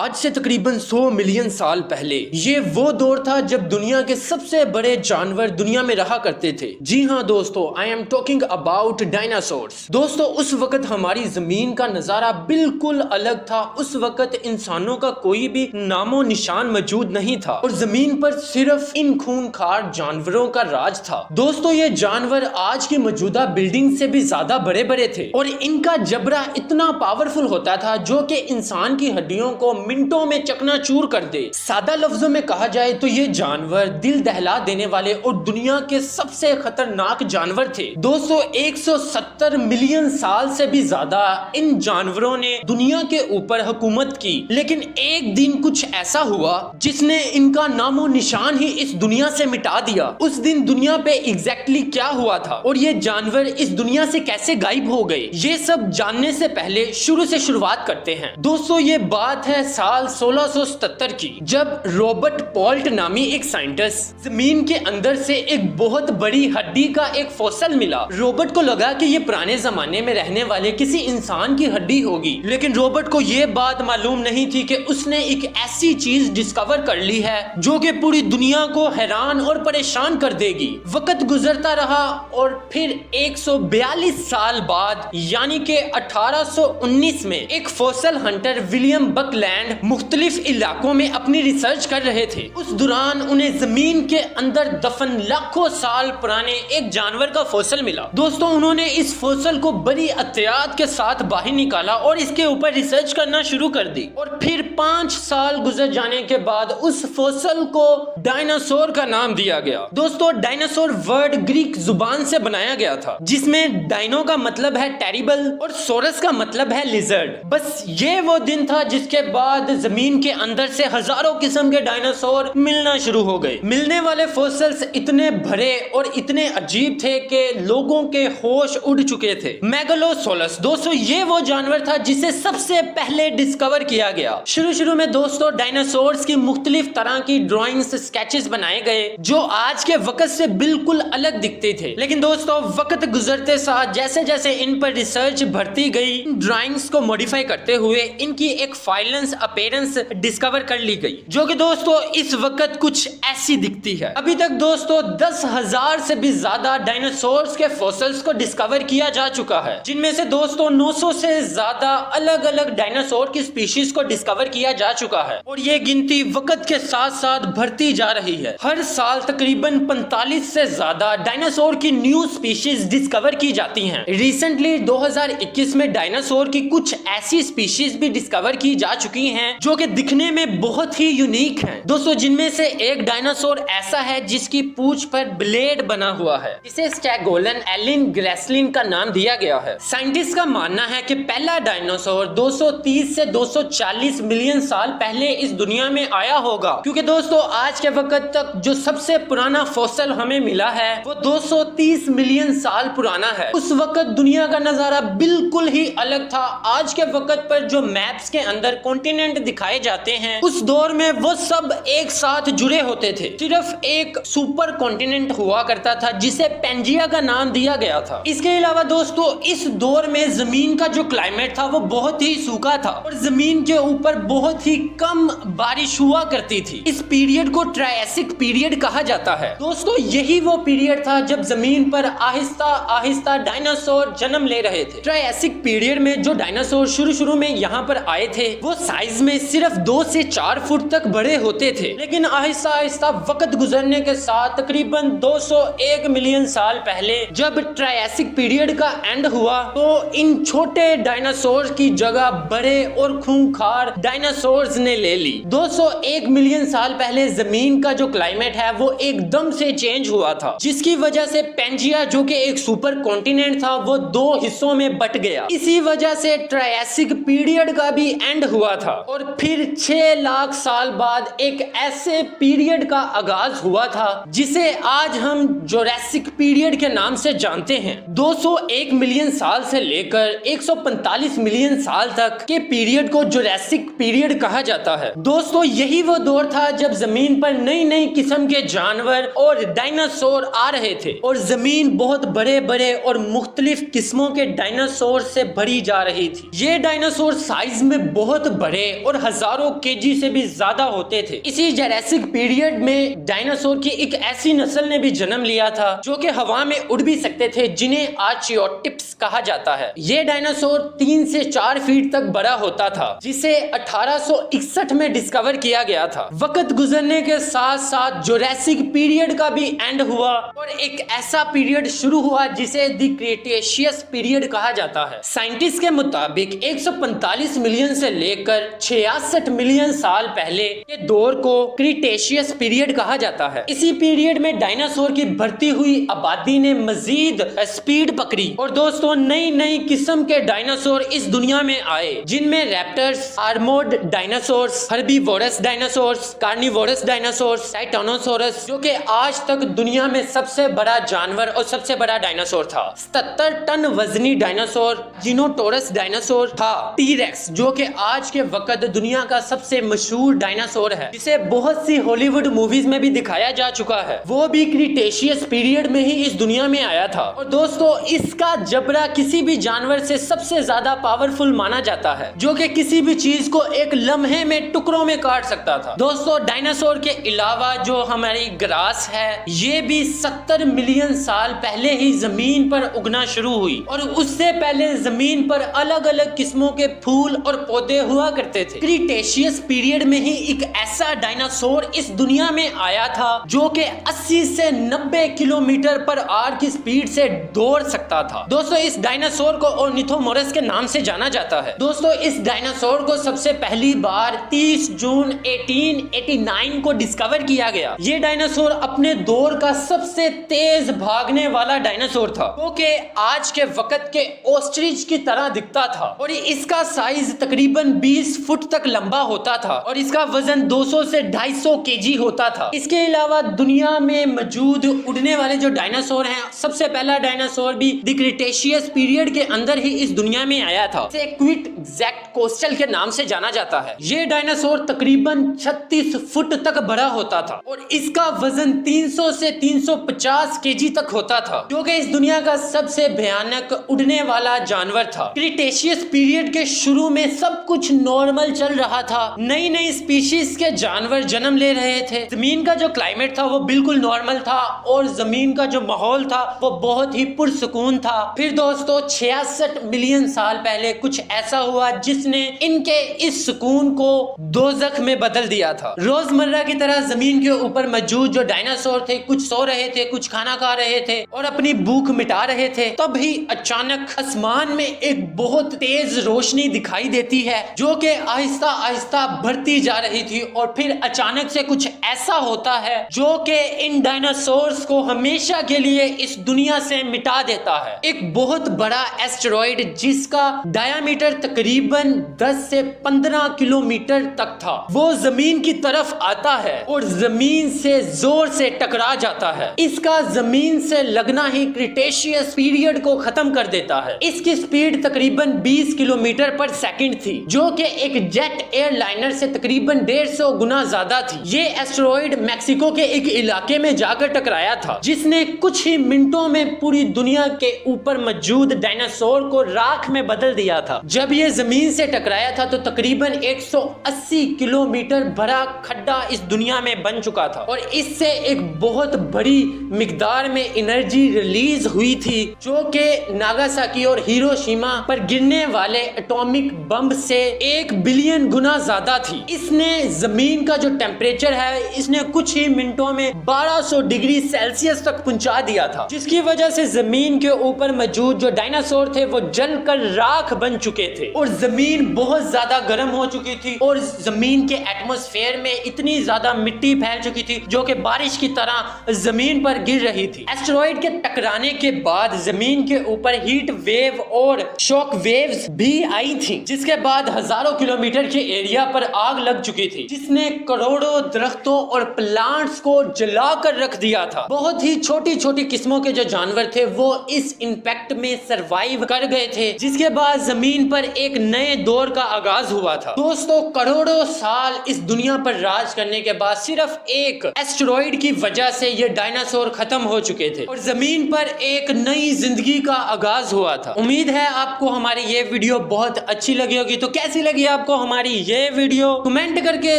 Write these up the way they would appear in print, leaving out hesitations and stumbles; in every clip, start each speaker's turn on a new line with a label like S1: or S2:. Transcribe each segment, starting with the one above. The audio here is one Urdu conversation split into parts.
S1: آج سے تقریباً 100 ملین سال پہلے یہ وہ دور تھا جب دنیا کے سب سے بڑے جانور دنیا میں رہا کرتے تھے۔ جی ہاں دوستو، I am talking about dinosaurs۔ دوستو، اس وقت ہماری زمین کا نظارہ بالکل الگ تھا۔ اس وقت انسانوں کا کوئی بھی نام و نشان موجود نہیں تھا اور زمین پر صرف ان خونخوار جانوروں کا راج تھا۔ دوستو، یہ جانور آج کی موجودہ بلڈنگ سے بھی زیادہ بڑے بڑے تھے اور ان کا جبڑا اتنا پاورفل ہوتا تھا جو کہ انسان کی ہڈیوں کو منٹوں میں چکنا چور کر دے۔ سادہ لفظوں میں کہا جائے تو یہ جانور دل دہلا دینے والے اور دنیا کے سب سے خطرناک جانور تھے۔ دوستو، 170 ملین سال سے بھی زیادہ ان جانوروں نے دنیا کے اوپر حکومت کی، لیکن ایک دن کچھ ایسا ہوا جس نے ان کا نام و نشان ہی اس دنیا سے مٹا دیا۔ اس دن دنیا پہ ایگزیکٹلی کیا ہوا تھا اور یہ جانور اس دنیا سے کیسے غائب ہو گئے، یہ سب جاننے سے پہلے شروع سے شروعات کرتے ہیں۔ دوستو، یہ بات ہے سال 1677 کی، جب رابرٹ پولٹ نامی ایک سائنٹسٹ زمین کے اندر سے ایک بہت بڑی ہڈی کا ایک فوسل ملا۔ رابرٹ کو لگا کہ یہ پرانے زمانے میں رہنے والے کسی انسان کی ہڈی ہوگی، لیکن رابرٹ کو یہ بات معلوم نہیں تھی کہ اس نے ایک ایسی چیز ڈسکور کر لی ہے جو کہ پوری دنیا کو حیران اور پریشان کر دے گی۔ وقت گزرتا رہا اور پھر 142 سال بعد یعنی کہ 1819 میں ایک فوسل ہنٹر ولیم بک لینڈ مختلف علاقوں میں اپنی ریسرچ کر رہے تھے۔ اس دوران انہیں زمین کے اندر دفن لاکھوں سال پرانے ایک جانور کا فوسل ملا۔ دوستو، انہوں نے اس فوسل کو بڑی احتیاط کے ساتھ باہر نکالا اور اس کے اوپر ریسرچ کرنا شروع کر دی، اور پھر 5 سال گزر جانے کے بعد اس فوسل کو ڈائناسور کا نام دیا گیا۔ دوستو، ڈائناسور ورڈ گریک زبان سے بنایا گیا تھا، جس میں ڈائنو کا مطلب ہے ٹیریبل اور سورس کا مطلب ہے لیزرڈ۔ بس یہ وہ دن تھا جس کے بعد زمین کے اندر سے ہزاروں قسم کے ڈائناسور ملنا شروع ہو گئے۔ ملنے والے فوسلز اتنے بھرے اور اتنے عجیب تھے کہ لوگوں کے ہوش اڑ چکے تھے۔ میگالوسولس، دوستو، یہ وہ جانور تھا جسے سب سے پہلے ڈسکور کیا گیا۔ شروع میں دوستو ڈائناسورز کی مختلف طرح کی ڈرائنگز، سکیچز بنائے گئے جو آج کے وقت سے بالکل الگ دکھتے تھے، لیکن دوستو وقت گزرتے ساتھ جیسے جیسے ان پر ریسرچ بڑھتی گئی، ان ڈرائنگز کو موڈیفائی کرتے ہوئے ان کی ایک فائلنس اپیرنس ڈسکور کر لی گئی، جو کہ دوستو اس وقت کچھ ایسی دکھتی ہے۔ ابھی تک دوستو 10,000 سے بھی زیادہ ڈائناسورز کے فوسلز کو ڈسکور کیا جا چکا ہے، جن میں سے دوستو 900 سے زیادہ الگ الگ ڈائناسور کی سپیشیز کو ڈسکور کیا جا چکا ہے، اور یہ گنتی وقت کے ساتھ ساتھ بڑھتی جا رہی ہے۔ ہر سال تقریباً 45 سے زیادہ ڈائناسور کی نیو سپیشیز ڈسکور کی جاتی ہیں۔ ریسنٹلی 2021 میں ڈائناسور کی کچھ ایسی سپیشیز بھی ڈسکور کی جا چکی ہیں جو کہ دکھنے میں بہت ہی یونیک ہیں دوستو، جن میں سے ایک ڈائناسور ایسا ہے جس کی پونچھ پر بلیڈ بنا ہوا ہے، جسے اسٹیگولن ایلن گریسلن کا نام دیا گیا ہے۔ سائنٹسٹ کا ماننا ہے کہ پہلا ڈائناسور 230 سے 240 ملین سال پہلے اس دنیا میں آیا ہوگا، کیونکہ دوستو آج کے وقت تک جو سب سے پرانا فوسل ہمیں ملا ہے وہ 230 ملین سال پرانا ہے۔ اس وقت دنیا کا نظارہ بالکل ہی الگ تھا۔ آج کے وقت پر جو میپس کے اندر کانٹیننٹ دکھائے جاتے ہیں، اس دور میں وہ سب ایک ساتھ جڑے ہوتے تھے۔ صرف ایک سپر کانٹیننٹ ہوا کرتا تھا جسے پینجیا کا نام دیا گیا تھا۔ اس کے علاوہ دوستو اس دور میں زمین کا جو کلائمیٹ تھا وہ بہت ہی سوکھا تھا اور زمین کے اوپر بہت ہی کم بارش ہوا کرتی تھی۔ اس پیریڈ کو ٹرائیسک پیریڈ کہا جاتا ہے۔ دوستو یہی وہ پیریڈ تھا جب زمین پر آہستہ آہستہ ڈائناسور جنم لے رہے تھے۔ ٹرائیسک پیریڈ میں جو ڈائناسور شروع میں یہاں پر آئے تھے وہ سائز میں صرف 2 سے 4 فٹ تک بڑے ہوتے تھے، لیکن آہستہ آہستہ وقت گزرنے کے ساتھ تقریباً 201 ملین سال پہلے جب ٹرائیسک پیریڈ کا اینڈ ہوا تو ان چھوٹے ڈائناسور کی جگہ بڑے اور خونخوار ڈائناسورز نے لے لی۔ 201 ملین سال پہلے زمین کا جو کلائمیٹ ہے وہ ایک دم سے چینج ہوا تھا، جس کی وجہ سے پینجیا جو کہ ایک سپر کانٹیننٹ تھا وہ 2 حصوں میں بٹ گیا۔ اسی وجہ سے ٹرائیسک پیریڈ کا بھی اینڈ ہوا تھا اور پھر 6 لاکھ سال بعد ایک ایسے پیریڈ کا آغاز ہوا تھا جسے آج ہم جوریسک پیریڈ کے نام سے جانتے ہیں۔ 201 ملین سال سے لے کر 145 ملین سال تک کے پیریڈ کو جوریسک پیریڈ کہا جاتا ہے۔ دوستو یہی وہ دور تھا جب زمین پر نئی نئی قسم کے جانور اور ڈائناسور آ رہے تھے اور زمین بہت بڑے بڑے اور مختلف قسموں کے ڈائناسور سے بھری جا رہی تھی۔ یہ ڈائناسور سائز میں بہت بڑے اور ہزاروں کےجی سے بھی زیادہ ہوتے تھے۔ اسی جراسک پیریڈ میں ڈائناسور کی ایک ایسی نسل نے بھی جنم لیا تھا جو کہ ہوا میں اڑ بھی سکتے تھے، جنہیں آرچیوٹپس کہا جاتا ہے۔ یہ ڈائناسور 3 سے 4 فیٹ تک بڑا ہوتا تھا، جسے 1861 میں ڈسکور کیا گیا تھا۔ وقت گزرنے کے ساتھ ساتھ جراسک پیریڈ کا بھی اینڈ ہوا اور ایک ایسا پیریڈ شروع ہوا جسے دی کریٹیشیس پیریڈ کہا جاتا ہے۔ سائنٹسٹ کے مطابق 145 ملین سے لے کر 66 ملین سال پہلے کے دور کو کریٹیشیس پیریڈ کہا جاتا ہے۔ اسی پیریڈ میں ڈائناسور کی بڑھتی ہوئی آبادی نے مزید سپیڈ پکڑی اور دوستوں نئی قسم کے ڈائناسور اس دنیا میں آئے، جن میں ریپٹرز، آرموڈ ڈائناسورز، ہربیوورس ڈائناسورز، کارنیورس ڈائناسورز، ٹائٹانوسورس، جو کہ آج تک دنیا میں سب سے بڑا جانور اور سب سے بڑا ڈائناسور تھا، 77 ٹن وزنی ڈائناسور جینوٹورس ڈائناسور تھا، ٹی ریکس جو کہ آج کے وقت دنیا کا سب سے مشہور ڈائناسور ہے، جسے بہت سی ہالی ووڈ موویز میں بھی دکھایا جا چکا ہے، وہ بھی کریٹیشیس پیریڈ میں ہی اس دنیا میں آیا تھا۔ اور دوستو اس کا جبڑا کسی بھی جانور سے سب سے زیادہ پاورفل مانا جاتا ہے، جو کہ کسی بھی چیز کو ایک لمحے میں ٹکڑوں میں کاٹ سکتا تھا۔ دوستو ڈائناسور کے علاوہ جو ہماری گراس ہے، یہ بھی 70 ملین سال پہلے ہی زمین پر اگنا شروع ہوئی، اور اس سے پہلے زمین پر الگ الگ قسموں کے پھول اور پودے ہوا کرتے تھے۔ کریٹیشیس پیریڈ میں ہی ایک ایسا ڈائناسور اس دنیا میں آیا تھا جو کہ 80 سے 90 کلومیٹر پر آور کی سپیڈ سے دوڑ سکتا تھا۔ دوستو اس ڈائناسور کو اورنیتھومورس کے نام سے جانا جاتا ہے۔ دوستو اس ڈائناسور کو سب سے پہلی بار 30 جون 1889 کو ڈسکور کیا گیا۔ یہ ڈائناسور اپنے دور کا سب سے تیز بھاگنے والا ڈائناسور تھا، کیونکہ آج کے وقت کے اوسٹرچ کی طرح دکھتا تھا، اور اس کا سائز تقریباً 20 فٹ تک لمبا ہوتا تھا، اور اس کا وزن 200 سے 250 کےجی ہوتا تھا۔ اس کے علاوہ دنیا میں موجود اڑنے والے جو ڈائناسور ہیں، سب سے پہلا ڈائناسور بھی دی کریٹیشیس پیریڈ کے اندر ہی اس دنیا میں آیا تھا، اسے کویٹ زیکٹ کوسٹل کے نام سے جانا جاتا ہے۔ یہ ڈائناسور تقریباً 36 فٹ تک بڑا ہوتا تھا، اور اس کا وزن 300 سے 350 کےجی تک ہوتا تھا، جو کہ اس دنیا کا سب سے بھیانک اڑنے والا جانور تھا۔ کریٹیشیس پیریڈ کے شروع میں سب کچھ نارمل چل رہا تھا، نئی اسپیشیز کے جانور جنم لے رہے تھے، زمین کا جو کلائمیٹ تھا وہ بالکل نارمل تھا، اور زمین کا جو ماحول تھا وہ بہت ہی پرسکون تھا۔ پھر دوستو 66 ملین سال پہلے کچھ ایسا ہوا جس نے ان کے اس سکون کو دوزخ میں بدل دیا تھا۔ روزمرہ کی طرح زمین کے اوپر موجود جو ڈائناسور تھے، کچھ سو رہے تھے، کچھ کھانا کھا رہے تھے اور اپنی بھوک مٹا رہے تھے، تب ہی اچانک آسمان میں ایک بہت تیز روشنی دکھائی دیتی ہے جو کہ آہستہ آہستہ بڑھتی جا رہی تھی، اور پھر اچانک سے کچھ ایسا ہوتا ہے جو کہ ان ڈائناسورز کو ہمیشہ کے لیے اس دنیا سے مٹا دیتا ہے۔ ایک بہت بڑا ایسٹرائیڈ جس کا ڈایامیٹر تقریباً 10 سے 15 کلومیٹر تک تھا، وہ زمین کی طرف آتا ہے اور زمین سے زور سے ٹکرا جاتا ہے۔ اس کا زمین سے لگنا ہی کریٹیشیس پیریڈ کو ختم کر دیتا ہے۔ اس کی سپیڈ تقریباً 20 کلومیٹر پر سیکنڈ تھی، جو کہ ایک جیٹ ایئر لائنر سے تقریباً 150 گنا زیادہ تھی۔ یہ ایسٹرائیڈ میکسیکو کے ایک علاقے میں جا کر ٹکرایا تھا، جس نے کچھ ہی منٹوں میں پوری دنیا کے اوپر موجود ڈائناسور کو راکھ میں بدل دیا تھا۔ جب یہ زمین سے ٹکرایا تھا تو تقریباً 180 کلومیٹر بڑا کھڈا اس دنیا میں بن چکا تھا، اور اس سے ایک بہت بڑی مقدار میں انرجی ریلیز ہوئی تھی، جو کہ ناگاساکی اور ہیروشیما پر گرنے والے ایٹامک بم سے 1 بلین گنا زیادہ تھی۔ اس نے زمین کا جو ٹیمپریچر ہے، اس نے کچھ ہی منٹوں میں 1200 ڈگری سیلسیس تک پہنچا دیا تھا، جس کی وجہ سے زمین کے اوپر موجود جو ڈائناسور تھے وہ جل کر راکھ بن چکے تھے، اور زمین بہت زیادہ گرم ہو چکی تھی، اور زمین کے ایٹماسفیئر میں اتنی زیادہ مٹی پھیل چکی تھی جو کہ بارش کی طرح زمین پر گر رہی تھی۔ ایسٹرائیڈ کے ٹکرانے کے بعد زمین کے اوپر ہیٹ ویو اور شاک ویوز بھی آئی تھی، جس کے بعد ہزاروں کلومیٹر کے ایریا پر آگ لگ چکی تھی، جس نے کروڑوں درختوں اور پلانٹس کو جلا کر رکھ دیا تھا۔ بہت ہی چھوٹی چھوٹی قسموں کے جو جانور تھے وہ اس امپیکٹ میں سروائیو کر گئے تھے، جس کے بعد زمین پر ایک نئے دور کا آغاز ہوا تھا۔ دوستو کروڑوں سال اس دنیا پر راج کرنے کے بعد صرف ایک ایسٹرائیڈ کی وجہ سے یہ ڈائناسور ختم ہو چکے تھے، اور زمین پر ایک نئی زندگی کا آغاز ہوا تھا۔ امید ہے آپ کو ہماری یہ ویڈیو بہت اچھی لگی ہوگی، تو کیسی لگی آپ آپ کو ہماری یہ ویڈیو؟ کمنٹ کر کے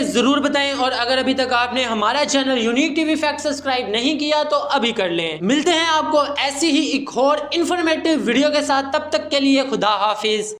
S1: ضرور بتائیں، اور اگر ابھی تک آپ نے ہمارا channel unique T V fact subscribe نہیں کیا تو ابھی کر لیں۔ ملتے ہیں آپ کو ایسی ہی ایک اور انفارمیٹیو ویڈیو کے ساتھ، تب تک کے لیے خدا حافظ۔